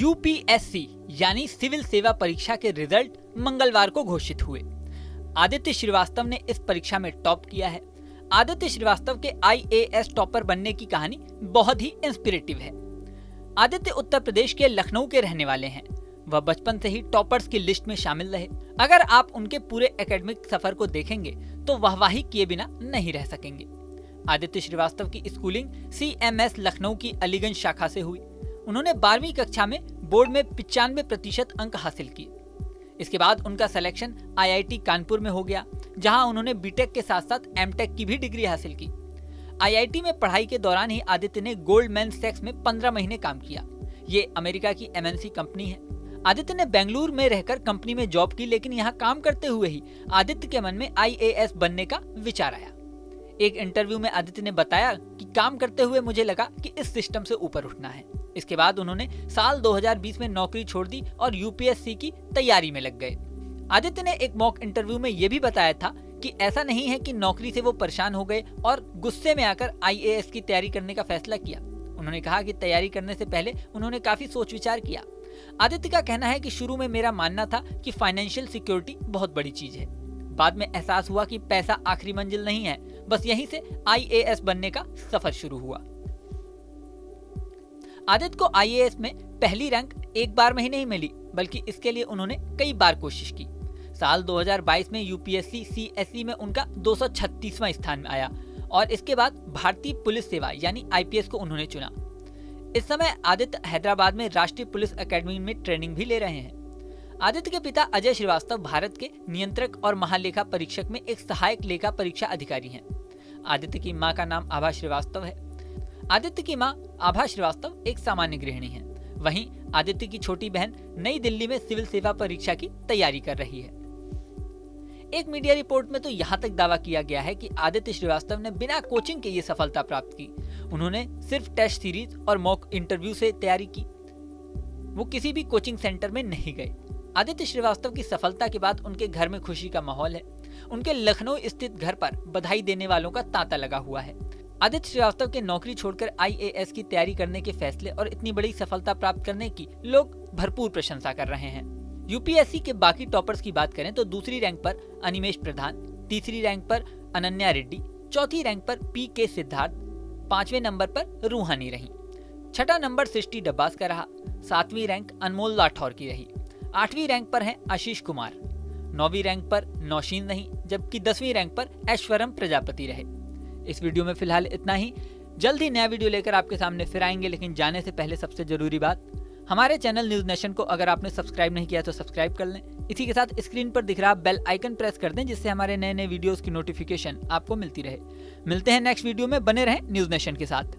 UPSC यानी civil सेवा परीक्षा के रिजल्ट मंगलवार को घोषित हुए। आदित्य श्रीवास्तव ने इस परीक्षा में टॉप किया है। आदित्य श्रीवास्तव के आईएएस टॉपर बनने की कहानी बहुत ही इंस्पिरेटिव है। आदित्य उत्तर प्रदेश के लखनऊ के रहने वाले हैं। वह बचपन से ही टॉपर्स की लिस्ट में शामिल रहे। अगर आप उनके पूरे एकेडमिक सफर को देखेंगे तो वाहवाही किए बिना नहीं रह सकेंगे। आदित्य श्रीवास्तव की स्कूलिंग सीएमएस लखनऊ की अलीगंज शाखा से हुई। उन्होंने 12वीं कक्षा में बोर्ड में 95% अंक हासिल किए। इसके बाद उनका सिलेक्शन आईआईटी कानपुर में हो गया, जहां उन्होंने बीटेक के साथ साथ एमटेक की भी डिग्री हासिल की। आईआईटी में पढ़ाई के दौरान ही आदित्य ने गोल्डमैन सैक्स में 15 महीने काम किया। ये अमेरिका की एमएनसी कंपनी है। आदित्य ने बेंगलुरु में रहकर कंपनी में जॉब की, लेकिन यहाँ काम करते हुए ही आदित्य के मन में आईएएस बनने का विचार आया। एक इंटरव्यू में आदित्य ने बताया कि काम करते हुए मुझे लगा कि इस सिस्टम से ऊपर उठना है। इसके बाद उन्होंने साल 2020 में नौकरी छोड़ दी और यूपीएससी की तैयारी में लग गए। आदित्य ने एक मॉक इंटरव्यू में यह भी बताया था कि ऐसा नहीं है कि नौकरी से वो परेशान हो गए और गुस्से में आकर आईएएस की तैयारी करने का फैसला किया। उन्होंने कहा कि तैयारी करने से पहले उन्होंने काफी सोच विचार किया। आदित्य का कहना है कि शुरू में मेरा मानना था कि फाइनेंशियल सिक्योरिटी बहुत बड़ी चीज है। बाद में एहसास हुआ कि पैसा आखिरी मंजिल नहीं है। बस यहीं से आईएएस बनने का सफर शुरू हुआ। आदित्य को आईएएस में पहली रैंक एक बार में ही नहीं मिली, बल्कि इसके लिए उन्होंने कई बार कोशिश की। साल 2022 में यूपीएससी सीएसई में उनका 236वां स्थान आया और इसके बाद भारतीय पुलिस सेवा यानी आईपीएस को उन्होंने चुना। इस समय आदित्य हैदराबाद में राष्ट्रीय पुलिस एकेडमी में ट्रेनिंग भी ले रहे हैं। आदित्य के पिता अजय श्रीवास्तव भारत के नियंत्रक और महालेखा परीक्षक में एक सहायक लेखा परीक्षा अधिकारी हैं। आदित्य की मां का नाम आभा श्रीवास्तव है। आदित्य की मां आभा श्रीवास्तव एक सामान्य गृहिणी हैं। वहीं आदित्य की छोटी बहन नई दिल्ली में सिविल सेवा परीक्षा की तैयारी कर रही है। एक मीडिया रिपोर्ट में तो यहाँ तक दावा किया गया है कि आदित्य श्रीवास्तव ने बिना कोचिंग के ये सफलता प्राप्त की। उन्होंने सिर्फ टेस्ट सीरीज और मॉक इंटरव्यू से तैयारी की। वो किसी भी कोचिंग सेंटर में नहीं गए। आदित्य श्रीवास्तव की सफलता के बाद उनके घर में खुशी का माहौल है। उनके लखनऊ स्थित घर पर बधाई देने वालों का तांता लगा हुआ है। आदित्य श्रीवास्तव के नौकरी छोड़कर आईएएस की तैयारी करने के फैसले और इतनी बड़ी सफलता प्राप्त करने की लोग भरपूर प्रशंसा कर रहे हैं। यूपीएससी के बाकी टॉपर्स की बात करें तो दूसरी रैंक पर अनिमेश प्रधान, तीसरी रैंक पर अनन्या रेड्डी, चौथी रैंक पर पीके सिद्धार्थ, 5वें नंबर पर रूहानी रही, छठा नंबर सृष्टि डब्बास का रहा, 7वीं रैंक अनमोल राठौर की रही, 8वीं रैंक पर हैं आशीष कुमार, 9वीं रैंक पर नौशीन रही, जबकि 10वीं रैंक पर ऐश्वरम प्रजापति रहे। इस वीडियो में फिलहाल इतना ही। जल्द ही नया वीडियो लेकर आपके सामने फिर आएंगे, लेकिन जाने से पहले सबसे जरूरी बात, हमारे चैनल न्यूज नेशन को अगर आपने सब्सक्राइब नहीं किया तो सब्सक्राइब कर लें। इसी के साथ स्क्रीन पर दिख रहा बेल आइकन प्रेस कर दें, जिससे हमारे नए नए वीडियोस की नोटिफिकेशन आपको मिलती रहे। मिलते हैं नेक्स्ट वीडियो में, बने रहें न्यूज नेशन के साथ।